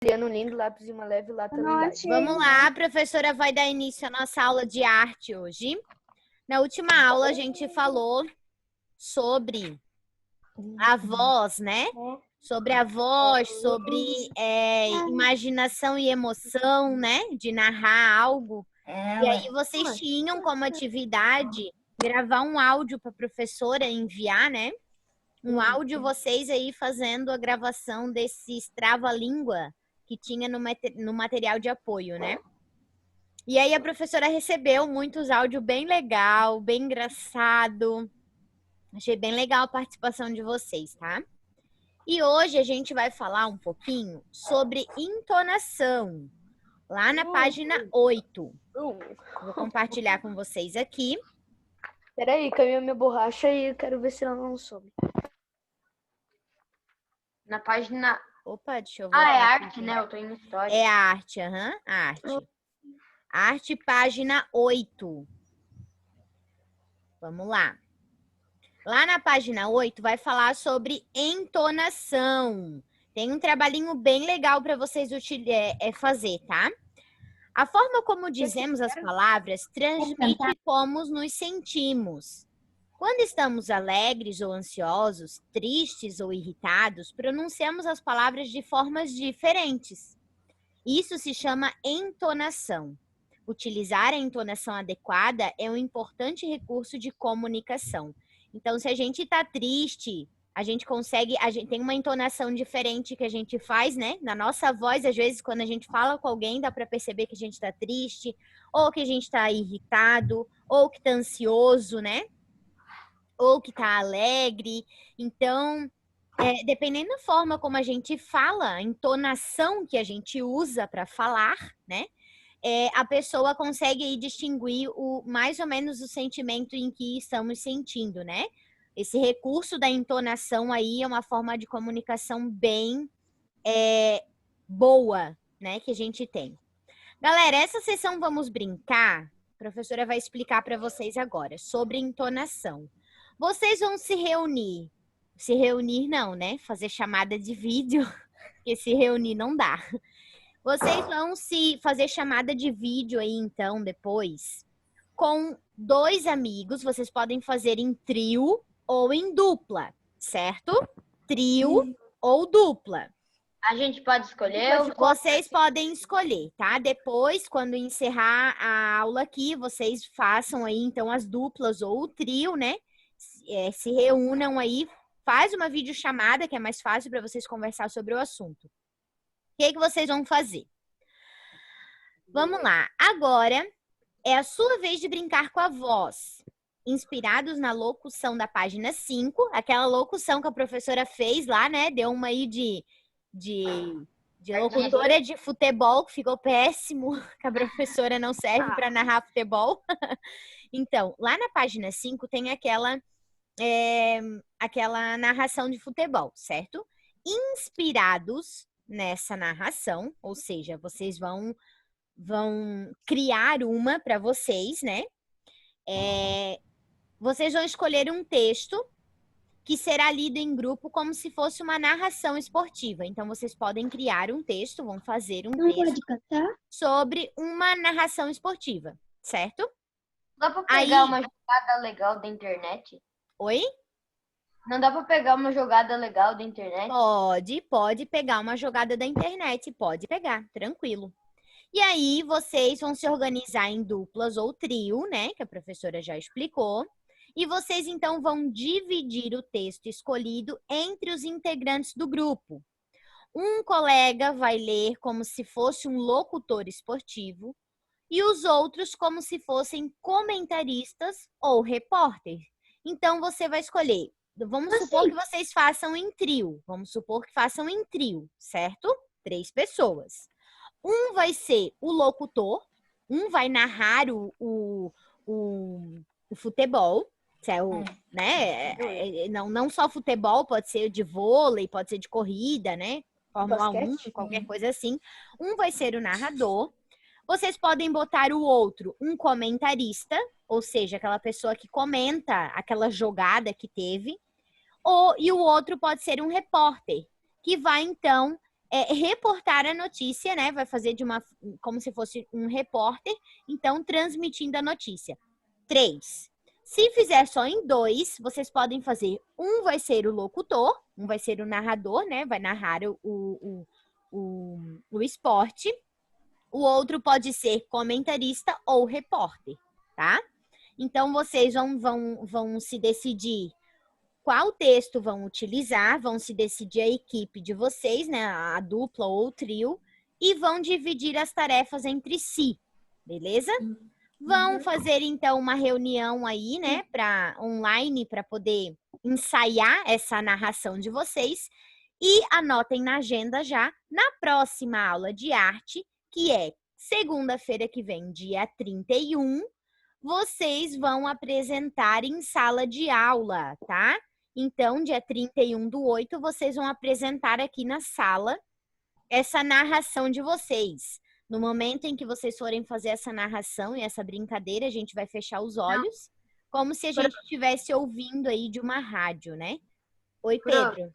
Lindo, lindo, lápis e uma leve lateralidade. Vamos lá, a professora vai dar início à nossa aula de arte hoje. Na última aula, a gente falou sobre a voz, né? Sobre a voz, sobre imaginação e emoção, né? De narrar algo. E aí vocês tinham como atividade gravar um áudio para a professora enviar, né? Um áudio vocês aí fazendo a gravação desse trava-língua que tinha no material de apoio, né? E aí a professora recebeu muitos áudios bem legal, bem engraçado. Achei bem legal a participação de vocês, tá? E hoje a gente vai falar um pouquinho sobre entonação, lá na página 8. Vou compartilhar com vocês aqui. Peraí, caiu minha borracha e eu quero ver se ela não some. Na página... Opa, deixa eu ver. Ah, é arte, né? Eu tô em história. É a arte, aham, a arte. Arte, página 8. Vamos lá. Lá na página 8 vai falar sobre entonação. Tem um trabalhinho bem legal para vocês fazer, tá? A forma como dizemos as palavras transmite como nos sentimos. Quando estamos alegres ou ansiosos, tristes ou irritados, pronunciamos as palavras de formas diferentes. Isso se chama entonação. Utilizar a entonação adequada é um importante recurso de comunicação. Então, se a gente está triste, a gente tem uma entonação diferente que a gente faz, né? Na nossa voz, às vezes, quando a gente fala com alguém, dá para perceber que a gente está triste, ou que a gente está irritado, ou que está ansioso, né? Ou que está alegre. Então, dependendo da forma como a gente fala, a entonação que a gente usa para falar, né? A pessoa consegue aí distinguir mais ou menos o sentimento em que estamos sentindo, né? Esse recurso da entonação aí é uma forma de comunicação bem boa, né? Que a gente tem. Galera, essa sessão vamos brincar. A professora vai explicar para vocês agora sobre entonação. Vocês vão se reunir. Se reunir não, né? Fazer chamada de vídeo, porque se reunir não dá. Vocês vão se fazer chamada de vídeo aí, então, depois, com 2 amigos. Vocês podem fazer em trio ou em dupla, certo? Trio ou dupla. A gente pode escolher? Vocês podem escolher, tá? Depois, quando encerrar a aula aqui, vocês façam aí, então, as duplas ou o trio, né? Se reúnam aí, faz uma videochamada, que é mais fácil para vocês conversar sobre o assunto. O que vocês vão fazer? Vamos lá. Agora é a sua vez de brincar com a voz. Inspirados na locução da página 5, aquela locução que a professora fez lá, né? Deu uma aí de locutora de futebol, que ficou péssimo, que a professora não serve para narrar futebol. Então, lá na página 5 tem aquela narração de futebol, certo? Inspirados nessa narração, ou seja, vocês vão criar uma para vocês, né? Vocês vão escolher um texto que será lido em grupo como se fosse uma narração esportiva. Então, vocês podem criar um texto, vão fazer um texto sobre uma narração esportiva, certo? Dá para pegar uma jogada legal da internet? Oi? Não dá para pegar uma jogada legal da internet? Pode pegar uma jogada da internet, pode pegar, tranquilo. E aí, vocês vão se organizar em duplas ou trio, né? Que a professora já explicou. E vocês, então, vão dividir o texto escolhido entre os integrantes do grupo. Um colega vai ler como se fosse um locutor esportivo e os outros como se fossem comentaristas ou repórter. Então, você vai escolher. Vamos supor que vocês façam em trio. Vamos supor que façam em trio, certo? 3 pessoas. Um vai ser o locutor, um vai narrar o futebol, né? Não só futebol, pode ser de vôlei, pode ser de corrida, né? Fórmula 1, qualquer coisa assim. Um vai ser o narrador. Vocês podem botar o outro, um comentarista, ou seja, aquela pessoa que comenta aquela jogada que teve. E o outro pode ser um repórter, que vai, então, reportar a notícia, né? Vai fazer como se fosse um repórter, então transmitindo a notícia. 3. Se fizer só em 2, vocês podem fazer. Um vai ser o locutor, um vai ser o narrador, né? Vai narrar o esporte. O outro pode ser comentarista ou repórter, tá? Então, vocês vão se decidir qual texto vão utilizar, vão se decidir a equipe de vocês, né? A dupla ou o trio, e vão dividir as tarefas entre si, beleza? Vão fazer, então, uma reunião aí, né, online, para poder ensaiar essa narração de vocês. E anotem na agenda já, na próxima aula de arte, que é segunda-feira que vem, dia 31, vocês vão apresentar em sala de aula, tá? Então, dia 31/8, vocês vão apresentar aqui na sala essa narração de vocês. No momento em que vocês forem fazer essa narração e essa brincadeira, a gente vai fechar os olhos, como se a gente estivesse ouvindo aí de uma rádio, né? Oi, Pedro.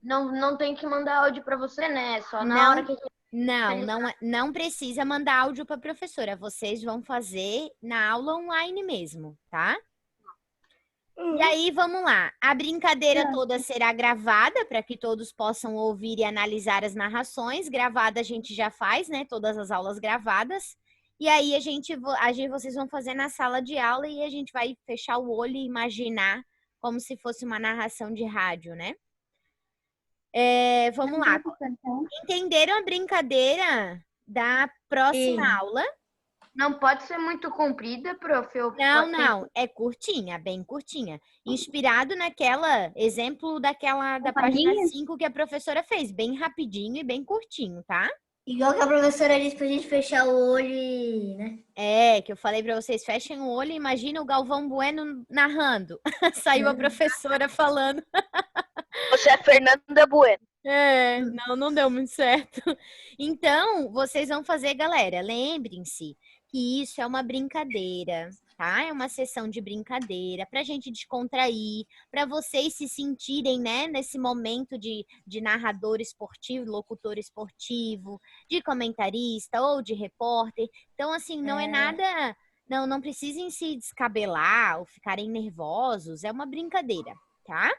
Não tem que mandar áudio para você, né? Só na hora que a gente... Não precisa mandar áudio para a professora. Vocês vão fazer na aula online mesmo, tá? E aí, vamos lá. A brincadeira toda será gravada para que todos possam ouvir e analisar as narrações. Gravada a gente já faz, né? Todas as aulas gravadas. E aí, vocês vão fazer na sala de aula e a gente vai fechar o olho e imaginar como se fosse uma narração de rádio, né? Vamos lá. Entenderam a brincadeira da próxima aula? Não pode ser muito comprida, prof. Não. É curtinha, bem curtinha. Inspirado exemplo da página 5 que a professora fez. Bem rapidinho e bem curtinho, tá? Igual que a professora disse pra gente fechar o olho, né? Que eu falei pra vocês, fechem o olho e imagina o Galvão Bueno narrando. Saiu a professora falando. Você é Fernanda Bueno. Não deu muito certo. Então, vocês vão fazer, galera, lembrem-se que isso é uma brincadeira, tá? É uma sessão de brincadeira pra gente descontrair, pra vocês se sentirem, né, nesse momento de narrador esportivo, locutor esportivo, de comentarista ou de repórter. Então, assim, não é nada... Não precisem se descabelar ou ficarem nervosos. É uma brincadeira, tá?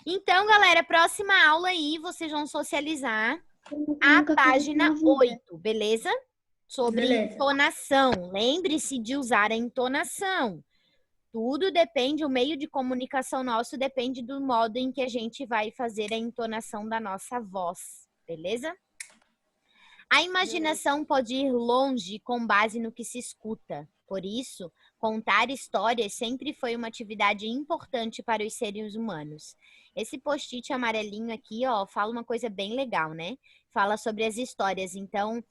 Então, galera, próxima aula aí, vocês vão socializar a página 8, beleza? Sobre entonação. Lembre-se de usar a entonação. Tudo depende, o meio de comunicação nosso depende do modo em que a gente vai fazer a entonação da nossa voz, beleza? A imaginação pode ir longe com base no que se escuta. Por isso, contar histórias sempre foi uma atividade importante para os seres humanos. Esse post-it amarelinho aqui, ó, fala uma coisa bem legal, né? Fala sobre as histórias. Então,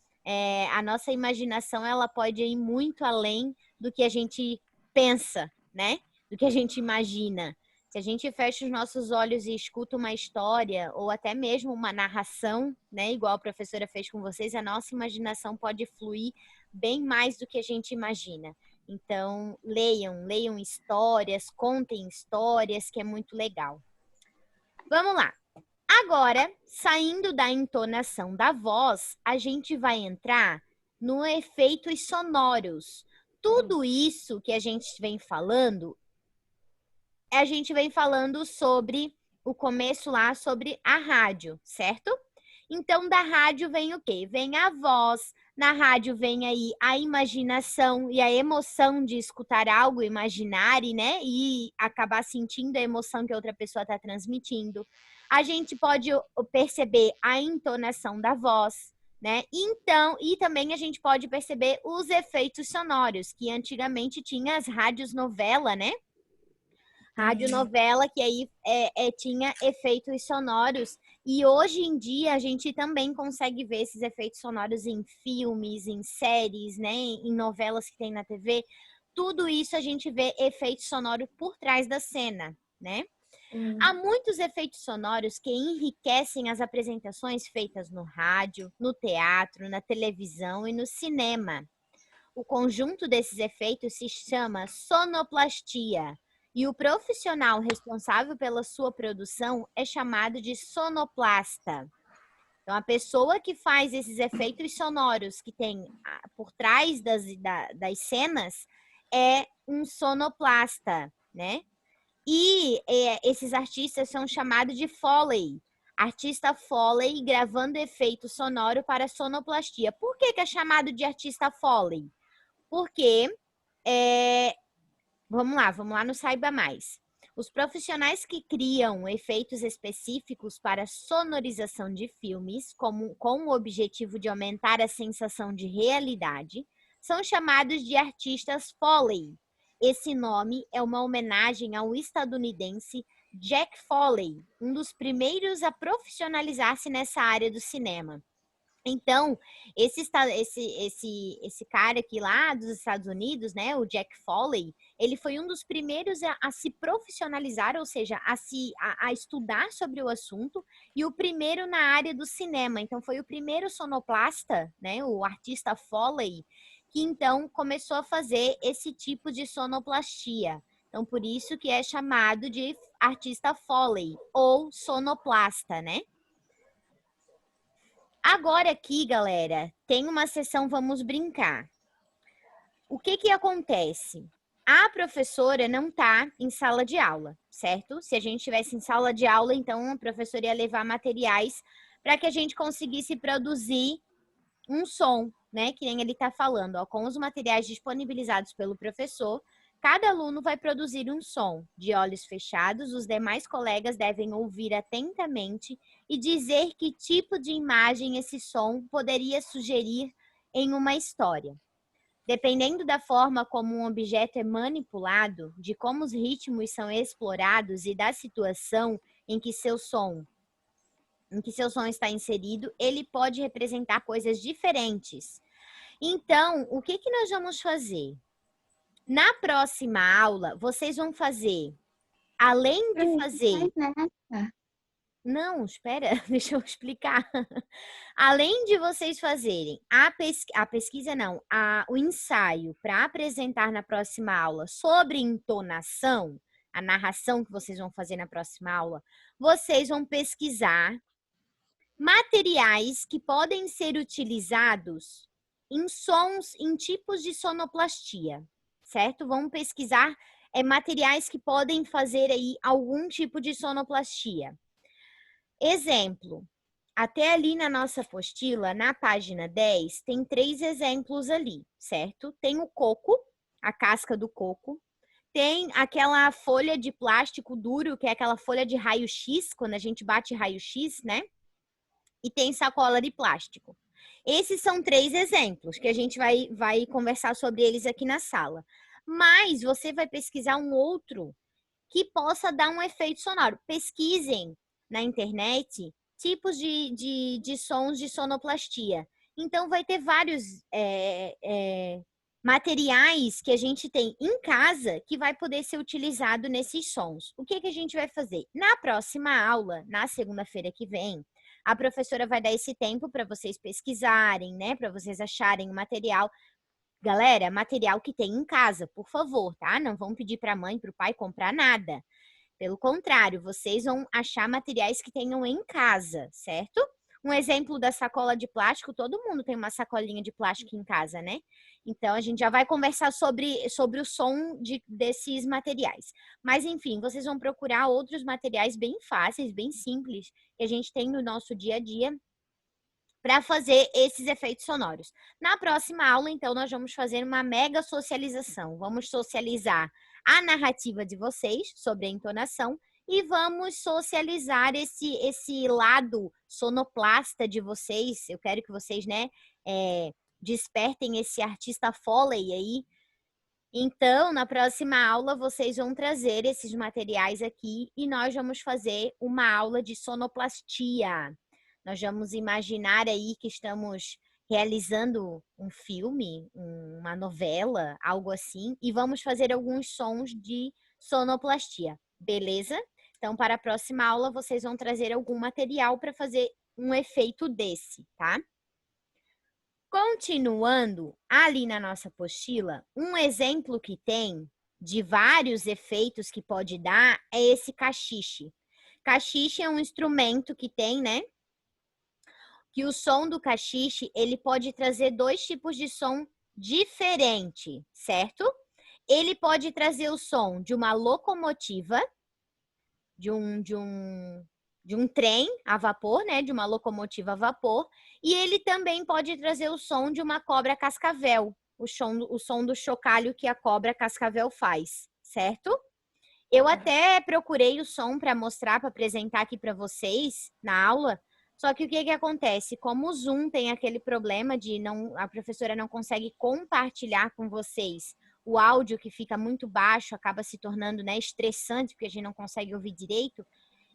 a nossa imaginação, ela pode ir muito além do que a gente pensa, né? Do que a gente imagina. Se a gente fecha os nossos olhos e escuta uma história, ou até mesmo uma narração, né? Igual a professora fez com vocês, a nossa imaginação pode fluir bem mais do que a gente imagina. Então, leiam histórias, contem histórias, que é muito legal. Vamos lá. Agora, saindo da entonação da voz, a gente vai entrar no efeitos sonoros. Tudo isso que a gente vem falando sobre o começo lá, sobre a rádio, certo? Então, da rádio vem o quê? Vem a voz. Na rádio vem aí a imaginação e a emoção de escutar algo, imaginar, né? E acabar sentindo a emoção que a outra pessoa está transmitindo. A gente pode perceber a entonação da voz, né? Então, e também a gente pode perceber os efeitos sonoros, que antigamente tinha as rádios novela, né? Radionovela, que aí tinha efeitos sonoros. E hoje em dia a gente também consegue ver esses efeitos sonoros em filmes, em séries, né? Em novelas que tem na TV. Tudo isso a gente vê efeito sonoro por trás da cena, né? Há muitos efeitos sonoros que enriquecem as apresentações feitas no rádio, no teatro, na televisão e no cinema. O conjunto desses efeitos se chama sonoplastia. E o profissional responsável pela sua produção é chamado de sonoplasta. Então, a pessoa que faz esses efeitos sonoros que tem por trás das cenas é um sonoplasta, né? E esses artistas são chamados de Foley. Artista Foley gravando efeito sonoro para sonoplastia. Por que é chamado de artista Foley? Porque, vamos lá no Saiba Mais. Os profissionais que criam efeitos específicos para sonorização de filmes, com o objetivo de aumentar a sensação de realidade, são chamados de artistas Foley. Esse nome é uma homenagem ao estadunidense Jack Foley, um dos primeiros a profissionalizar-se nessa área do cinema. Então, esse cara aqui lá dos Estados Unidos, né, o Jack Foley, ele foi um dos primeiros a se profissionalizar, ou seja, a estudar sobre o assunto, e o primeiro na área do cinema. Então, foi o primeiro sonoplasta, né, o artista Foley, que então começou a fazer esse tipo de sonoplastia. Então, por isso que é chamado de artista Foley, ou sonoplasta, né? Agora aqui, galera, tem uma sessão Vamos Brincar. O que acontece? A professora não está em sala de aula, certo? Se a gente estivesse em sala de aula, então a professora ia levar materiais para que a gente conseguisse produzir um som, né? Que nem ele está falando, ó, com os materiais disponibilizados pelo professor, cada aluno vai produzir um som. De olhos fechados, os demais colegas devem ouvir atentamente e dizer que tipo de imagem esse som poderia sugerir em uma história. Dependendo da forma como um objeto é manipulado, de como os ritmos são explorados e da situação em que seu som está inserido, ele pode representar coisas diferentes. Então, o que nós vamos fazer? Na próxima aula, vocês vão fazer, além de fazer... Não, espera, deixa eu explicar. Além de vocês fazerem o ensaio para apresentar na próxima aula sobre entonação, a narração que vocês vão fazer na próxima aula, vocês vão pesquisar materiais que podem ser utilizados em sons, em tipos de sonoplastia, certo? Vamos pesquisar materiais que podem fazer aí algum tipo de sonoplastia. Exemplo, até ali na nossa apostila, na página 10, tem 3 exemplos ali, certo? Tem o coco, a casca do coco, tem aquela folha de plástico duro, que é aquela folha de raio-x, quando a gente bate raio-x, né? E tem sacola de plástico. Esses são 3 exemplos, que a gente vai conversar sobre eles aqui na sala. Mas você vai pesquisar um outro que possa dar um efeito sonoro. Pesquisem na internet tipos de sons de sonoplastia. Então, vai ter vários materiais que a gente tem em casa que vai poder ser utilizado nesses sons. O que a gente vai fazer? Na próxima aula, na segunda-feira que vem, a professora vai dar esse tempo para vocês pesquisarem, né? Para vocês acharem o material. Galera, material que tem em casa, por favor, tá? Não vão pedir para a mãe, para o pai comprar nada. Pelo contrário, vocês vão achar materiais que tenham em casa, certo? Um exemplo da sacola de plástico, todo mundo tem uma sacolinha de plástico em casa, né? Então, a gente já vai conversar sobre o som desses materiais. Mas, enfim, vocês vão procurar outros materiais bem fáceis, bem simples, que a gente tem no nosso dia a dia para fazer esses efeitos sonoros. Na próxima aula, então, nós vamos fazer uma mega socialização. Vamos socializar a narrativa de vocês sobre a entonação e vamos socializar esse lado sonoplasta de vocês. Eu quero que vocês, né, despertem esse artista Foley aí. Então, na próxima aula, vocês vão trazer esses materiais aqui e nós vamos fazer uma aula de sonoplastia. Nós vamos imaginar aí que estamos realizando um filme, uma novela, algo assim, e vamos fazer alguns sons de sonoplastia, beleza? Então, para a próxima aula, vocês vão trazer algum material para fazer um efeito desse, tá? Continuando, ali na nossa apostila, um exemplo que tem de vários efeitos que pode dar é esse cachiche. Cachiche é um instrumento que tem, né? que o som do caxixe, ele pode trazer 2 tipos de som diferente, certo? Ele pode trazer o som de uma locomotiva, de um trem a vapor, né? De uma locomotiva a vapor. E ele também pode trazer o som de uma cobra cascavel, o som do chocalho que a cobra cascavel faz, certo? Eu até procurei o som para mostrar, para apresentar aqui para vocês na aula. Só que o que acontece? Como o Zoom tem aquele problema de a professora não consegue compartilhar com vocês o áudio que fica muito baixo, acaba se tornando, né, estressante, porque a gente não consegue ouvir direito,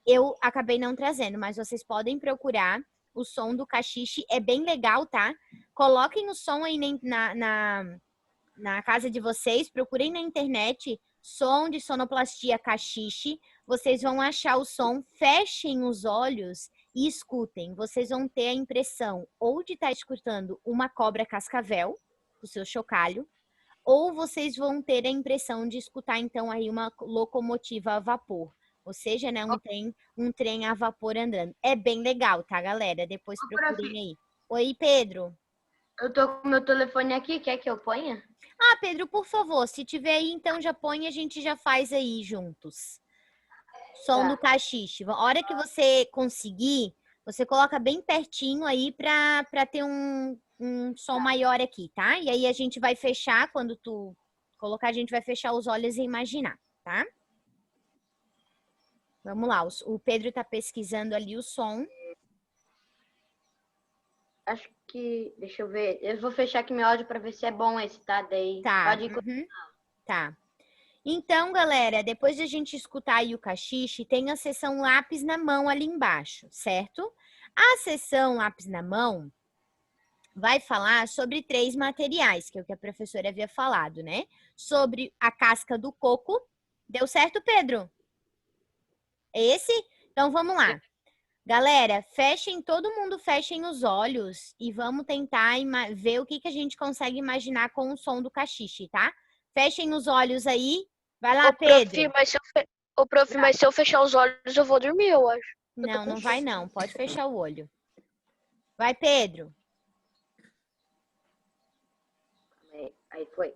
eu acabei não trazendo, mas vocês podem procurar o som do caxixe, é bem legal, tá? Coloquem o som aí na casa de vocês, procurem na internet som de sonoplastia caxixe, vocês vão achar o som, fechem os olhos e escutem. Vocês vão ter a impressão ou de estar escutando uma cobra cascavel, o seu chocalho, ou vocês vão ter a impressão de escutar, então, aí uma locomotiva a vapor. Ou seja, né, um trem a vapor andando. É bem legal, tá, galera? Depois procurem aí. Oi, Pedro. Eu tô com meu telefone aqui, quer que eu ponha? Ah, Pedro, por favor, se tiver aí, então já põe e a gente já faz aí juntos. Som do caxixe. A hora que você conseguir, você coloca bem pertinho aí pra ter um som maior aqui, tá? E aí a gente vai fechar, quando tu colocar, a gente vai fechar os olhos e imaginar, tá? Vamos lá, o Pedro tá pesquisando ali o som. Acho que, deixa eu ver, eu vou fechar aqui meu áudio para ver se é bom esse, tá? Daí Tá, pode... tá. Então, galera, depois de a gente escutar aí o caxixe, tem a seção lápis na mão ali embaixo, certo? A seção lápis na mão vai falar sobre 3 materiais, que é o que a professora havia falado, né? Sobre a casca do coco. Deu certo, Pedro? É esse? Então, vamos lá. Galera, todo mundo fechem os olhos e vamos tentar ver o que a gente consegue imaginar com o som do caxixe, tá? Fechem os olhos aí. Vai lá, Pedro. Prof, mas se eu fechar os olhos, eu vou dormir, eu acho. Não vai não. Pode fechar o olho. Vai, Pedro. Aí foi.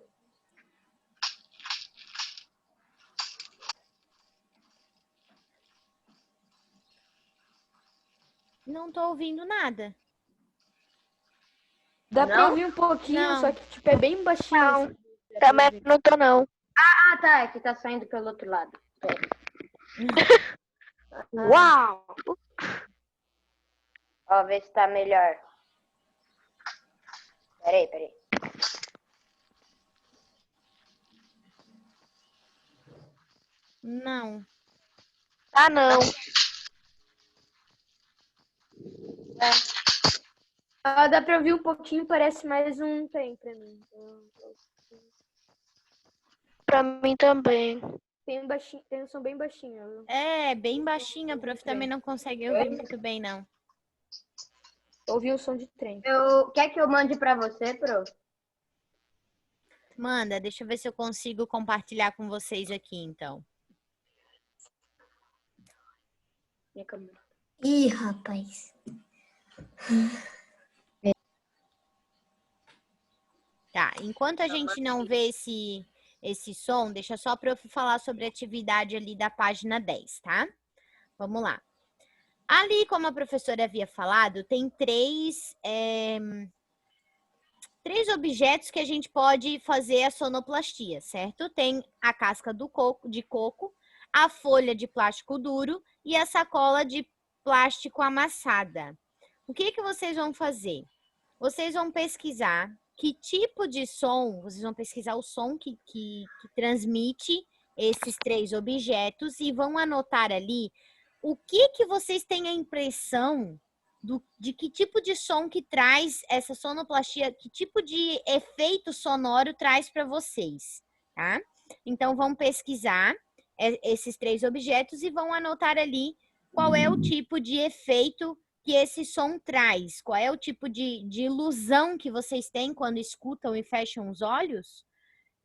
Não tô ouvindo nada. Dá pra ouvir um pouquinho, Não. só que tipo, é bem baixinho. Não. Assim. Também não tô, não. Ah, tá. É que tá saindo pelo outro lado. Uau! Ó, ver se tá melhor. Peraí. Não. Ah, não. Dá pra ouvir um pouquinho, parece mais um trem pra mim. Pra mim também. Tem um som bem baixinho. É, bem baixinho. A prof também não consegue ouvir muito bem, não. Ouvi um som de trem. Quer que eu mande pra você, prof? Manda, deixa eu ver se eu consigo compartilhar com vocês aqui, então. Minha câmera. Ih, rapaz. Tá, enquanto a gente não vê esse som, deixa só para eu falar sobre a atividade ali da página 10, tá? Vamos lá. Ali, como a professora havia falado, tem três objetos que a gente pode fazer a sonoplastia, certo? Tem a casca de coco, a folha de plástico duro e a sacola de plástico amassada. O que vocês vão fazer? Vocês vão pesquisar que tipo de som, vocês vão pesquisar o som que transmite esses 3 objetos e vão anotar ali o que vocês têm a impressão de que tipo de som que traz essa sonoplastia, que tipo de efeito sonoro traz para vocês, tá? Então, vão pesquisar esses 3 objetos e vão anotar ali qual é o tipo de efeito que esse som traz, qual é o tipo de ilusão que vocês têm quando escutam e fecham os olhos,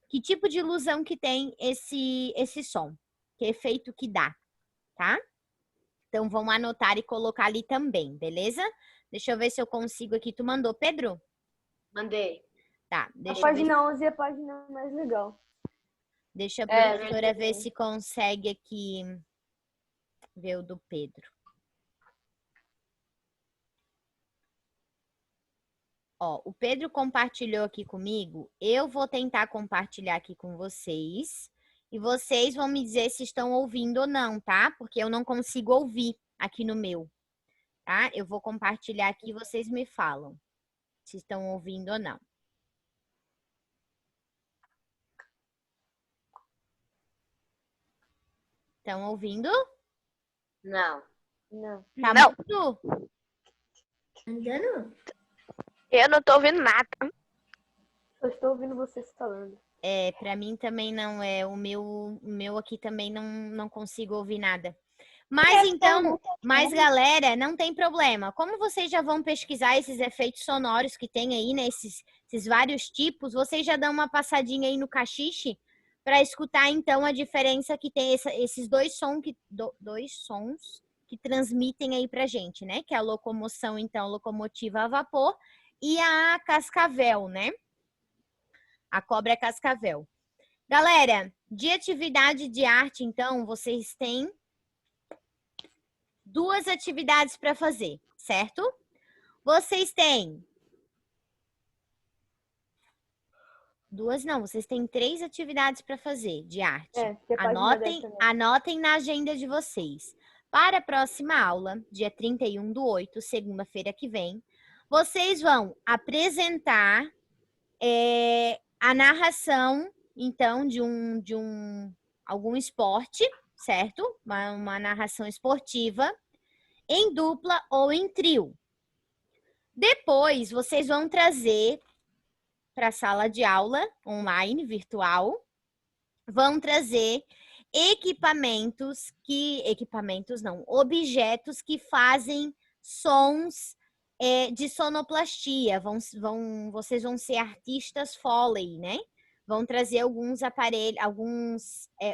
que tipo de ilusão que tem esse som, que efeito que dá, tá? Então, vão anotar e colocar ali também, beleza? Deixa eu ver se eu consigo aqui. Tu mandou, Pedro? Mandei. Tá, A página 11 é a página mais legal. Deixa a professora ver se consegue aqui ver o do Pedro. Ó, o Pedro compartilhou aqui comigo. Eu vou tentar compartilhar aqui com vocês. E vocês vão me dizer se estão ouvindo ou não, tá? Porque eu não consigo ouvir aqui no meu, tá? Eu vou compartilhar aqui e vocês me falam se estão ouvindo ou não. Estão ouvindo? Não. Não. Tá Não. mudo? Ainda não. Eu não tô ouvindo nada. Eu estou ouvindo vocês falando. É, pra mim também não é. O meu aqui também não consigo ouvir nada. Mas então, galera, não tem problema. Como vocês já vão pesquisar esses efeitos sonoros que tem aí, né? Esses vários tipos, vocês já dão uma passadinha aí no Caxixe para escutar então a diferença que tem esses dois sons que transmitem aí pra gente, né? Que é a locomoção, então, locomotiva a vapor e a cascavel, né? A cobra cascavel. Galera, de atividade de arte, então, vocês têm 2 atividades para fazer, certo? Vocês têm 2, não, vocês têm 3 atividades para fazer de arte. Anotem na agenda de vocês. Para a próxima aula, dia 31/8, segunda-feira que vem, vocês vão apresentar a narração, então, de algum esporte, certo? Uma narração esportiva, em dupla ou em trio. Depois, vocês vão trazer para a sala de aula online, virtual, vão trazer objetos que fazem sons de sonoplastia. Vocês vão ser artistas Foley, né? Vão trazer alguns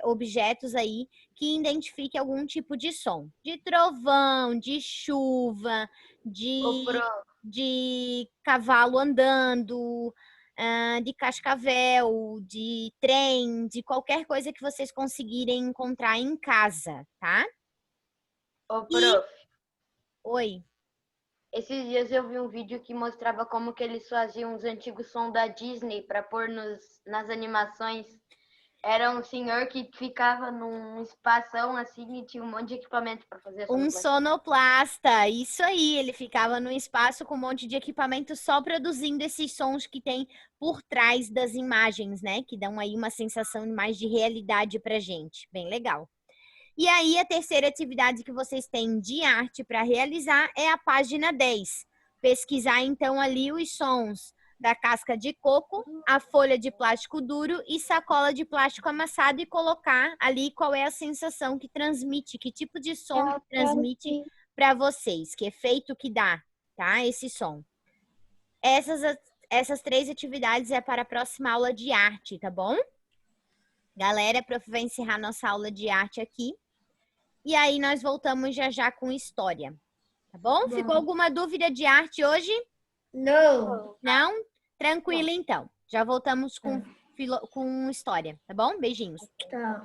objetos aí que identifiquem algum tipo de som. De trovão, de chuva, de cavalo andando, de cascavel, de trem, de qualquer coisa que vocês conseguirem encontrar em casa, tá? Ô, prof. Oi. Esses dias eu vi um vídeo que mostrava como que eles faziam os antigos sons da Disney para pôr nas animações. Era um senhor que ficava num espação assim e tinha um monte de equipamento para fazer Um sonoplasta, isso aí. Ele ficava num espaço com um monte de equipamento só produzindo esses sons que tem por trás das imagens, né? Que dão aí uma sensação mais de realidade pra gente. Bem legal. E aí, a terceira atividade que vocês têm de arte para realizar é a página 10. Pesquisar, então, ali os sons da casca de coco, a folha de plástico duro e sacola de plástico amassado e colocar ali qual é a sensação que transmite, que tipo de som que transmite para vocês, que efeito que dá, tá? Esse som. Essas 3 atividades é para a próxima aula de arte, tá bom? Galera, a prof vai encerrar nossa aula de arte aqui. E aí nós voltamos já com história. Tá bom? Ficou alguma dúvida de arte hoje? Não. Não? Tranquilo, então. Já voltamos com história, tá bom? Beijinhos. Tá.